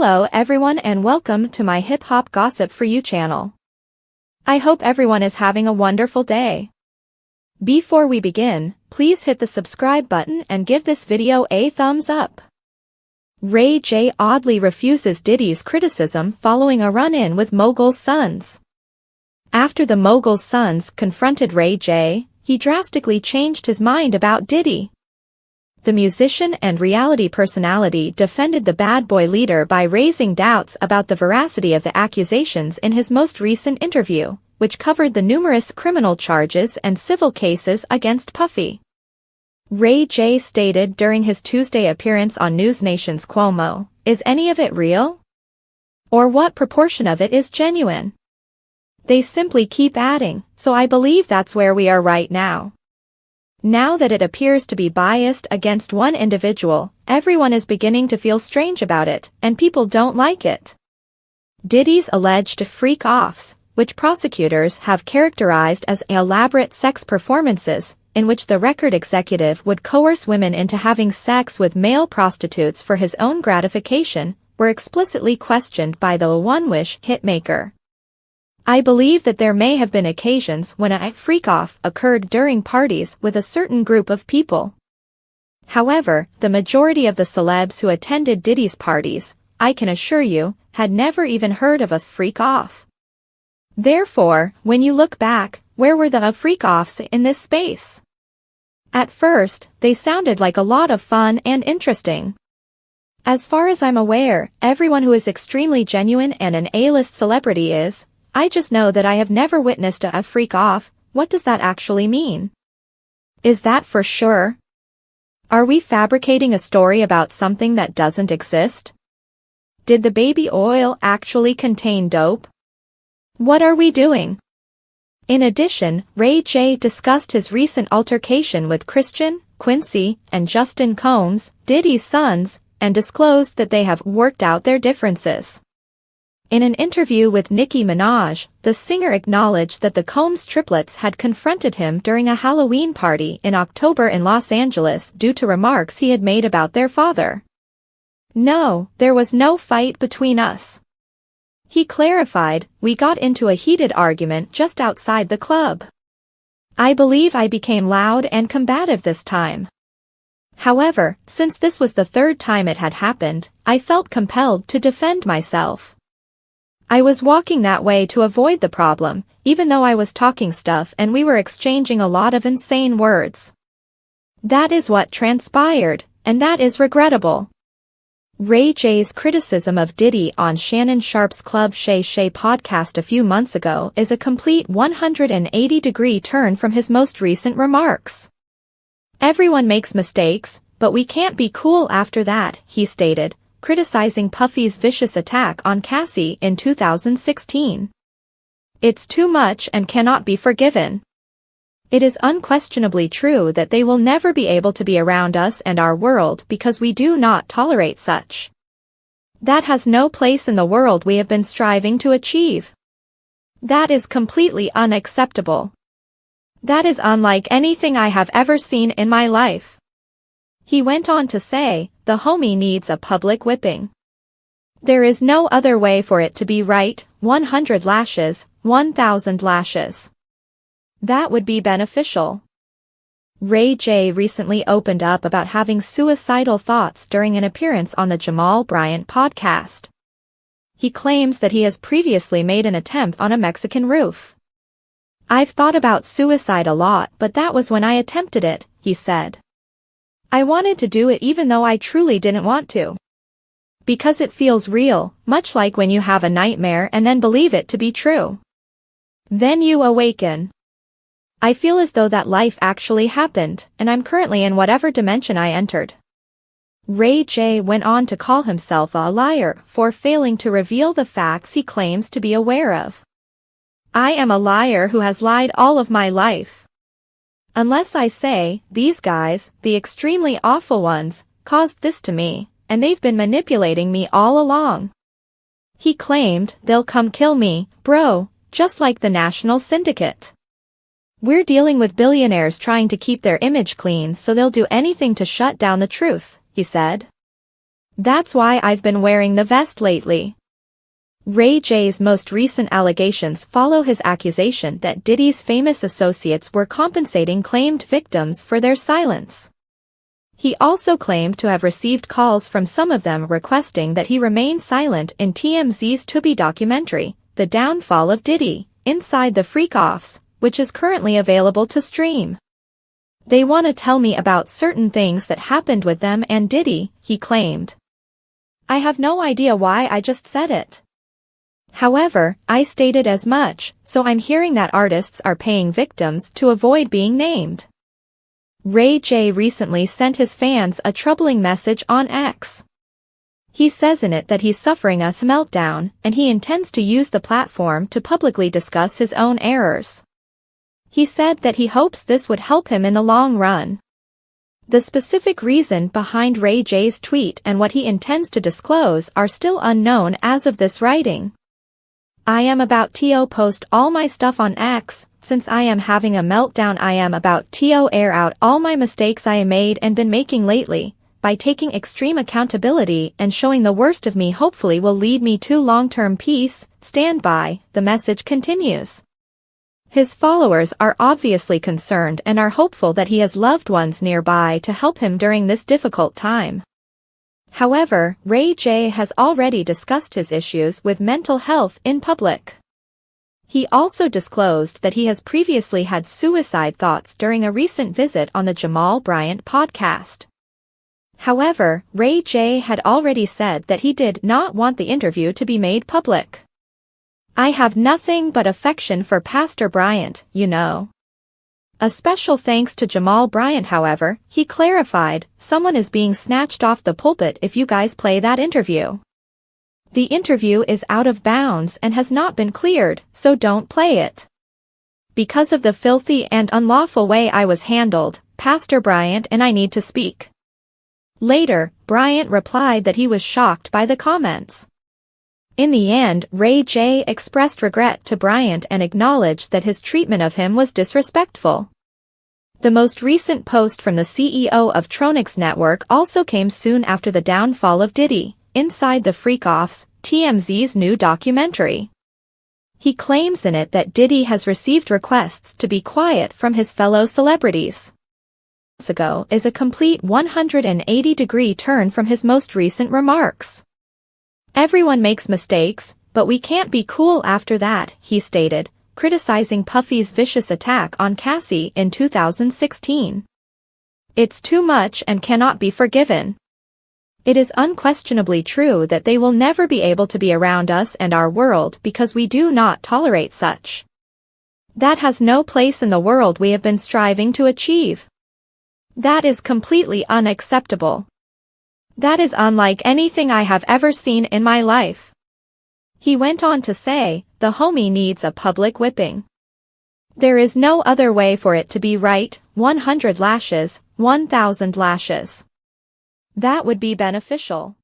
Hello everyone and welcome to my Hip Hop Gossip For You channel. I hope everyone is having a wonderful day. Before we begin, please hit the subscribe button and give this video a thumbs up. Ray J oddly refuses Diddy's criticism following a run-in with Mogul's sons. After the Mogul's sons confronted Ray J, he drastically changed his mind about Diddy. The musician and reality personality defended the bad boy leader by raising doubts about the veracity of the accusations in his most recent interview, which covered the numerous criminal charges and civil cases against Puffy. Ray J stated during his Tuesday appearance on News Nation's Cuomo, "Is any of it real? Or what proportion of it is genuine?" They simply keep adding, so I believe that's where we are right now. Now that it appears to be biased against one individual, everyone is beginning to feel strange about it, and people don't like it. Diddy's alleged freak-offs, which prosecutors have characterized as elaborate sex performances, in which the record executive would coerce women into having sex with male prostitutes for his own gratification, were explicitly questioned by the One Wish hitmaker. I believe that there may have been occasions when a freak-off occurred during parties with a certain group of people. However, the majority of the celebs who attended Diddy's parties, I can assure you, had never even heard of a freak-off. Therefore, when you look back, where were the freak-offs in this space? At first, they sounded like a lot of fun and interesting. As far as I'm aware, everyone who is extremely genuine and an A-list celebrity is. I just know that I have never witnessed a freak-off. What does that actually mean? Is that for sure? Are we fabricating a story about something that doesn't exist? Did the baby oil actually contain dope? What are we doing? In addition, Ray J discussed his recent altercation with Christian, Quincy, and Justin Combs, Diddy's sons, and disclosed that they have worked out their differences. In an interview with Nicki Minaj, the singer acknowledged that the Combs triplets had confronted him during a Halloween party in October in Los Angeles due to remarks he had made about their father. "No, there was no fight between us." He clarified, "We got into a heated argument just outside the club. I believe I became loud and combative this time. However, since this was the third time it had happened, I felt compelled to defend myself. I was walking that way to avoid the problem, even though I was talking stuff and we were exchanging a lot of insane words. That is what transpired, and that is regrettable." Ray J's criticism of Diddy on Shannon Sharpe's Club Shay Shay podcast a few months ago is a complete 180-degree turn from his most recent remarks. "Everyone makes mistakes, but we can't be cool after that," he stated, criticizing Puffy's vicious attack on Cassie in 2016. "It's too much and cannot be forgiven. It is unquestionably true that they will never be able to be around us and our world because we do not tolerate such. That has no place in the world we have been striving to achieve. That is completely unacceptable. That is unlike anything I have ever seen in my life." He went on to say, "The homie needs a public whipping. There is no other way for it to be right, 100 lashes, 1,000 lashes. That would be beneficial." Ray J recently opened up about having suicidal thoughts during an appearance on the Jamal Bryant podcast. He claims that he has previously made an attempt on a Mexican roof. "I've thought about suicide a lot, but that was when I attempted it," he said. "I wanted to do it even though I truly didn't want to. Because it feels real, much like when you have a nightmare and then believe it to be true. Then you awaken. I feel as though that life actually happened, and I'm currently in whatever dimension I entered." Ray J went on to call himself a liar for failing to reveal the facts he claims to be aware of. "I am a liar who has lied all of my life. Unless I say, these guys, the extremely awful ones, caused this to me, and they've been manipulating me all along." He claimed, "They'll come kill me, bro, just like the National Syndicate. We're dealing with billionaires trying to keep their image clean, so they'll do anything to shut down the truth," he said. That's why I've been wearing the vest lately. Ray J's most recent allegations follow his accusation that Diddy's famous associates were compensating claimed victims for their silence. He also claimed to have received calls from some of them requesting that he remain silent in TMZ's Tubi documentary, The Downfall of Diddy, Inside the Freak-Offs, which is currently available to stream. They want to tell me about certain things that happened with them and Diddy, he claimed. I have no idea why I just said it. However, I stated as much, so I'm hearing that artists are paying victims to avoid being named. Ray J recently sent his fans a troubling message on X. He says in it that he's suffering a meltdown, and he intends to use the platform to publicly discuss his own errors. He said that he hopes this would help him in the long run. The specific reason behind Ray J's tweet and what he intends to disclose are still unknown as of this writing. I am about to post all my stuff on X, since I am having a meltdown. I am about to air out all my mistakes I made and been making lately, by taking extreme accountability and showing the worst of me hopefully will lead me to long-term peace. Stand by, the message continues. His followers are obviously concerned and are hopeful that he has loved ones nearby to help him during this difficult time. However, Ray J has already discussed his issues with mental health in public. He also disclosed that he has previously had suicide thoughts during a recent visit on the Jamal Bryant podcast. However, Ray J had already said that he did not want the interview to be made public. I have nothing but affection for Pastor Bryant, you know. A special thanks to Jamal Bryant. However, he clarified, someone is being snatched off the pulpit if you guys play that interview. The interview is out of bounds and has not been cleared, so don't play it. Because of the filthy and unlawful way I was handled, Pastor Bryant and I need to speak. Later, Bryant replied that he was shocked by the comments. In the end, Ray J expressed regret to Bryant and acknowledged that his treatment of him was disrespectful. The most recent post from the CEO of Tronix Network also came soon after the downfall of Diddy, Inside the Freak-Offs, TMZ's new documentary. He claims in it that Diddy has received requests to be quiet from his fellow celebrities. Ago is a complete 180-degree turn from his most recent remarks. Everyone makes mistakes, but we can't be cool after that, he stated, criticizing Puffy's vicious attack on Cassie in 2016. It's too much and cannot be forgiven. It is unquestionably true that they will never be able to be around us and our world because we do not tolerate such. That has no place in the world we have been striving to achieve. That is completely unacceptable. That is unlike anything I have ever seen in my life. He went on to say, the homie needs a public whipping. There is no other way for it to be right, 100 lashes, 1,000 lashes. That would be beneficial.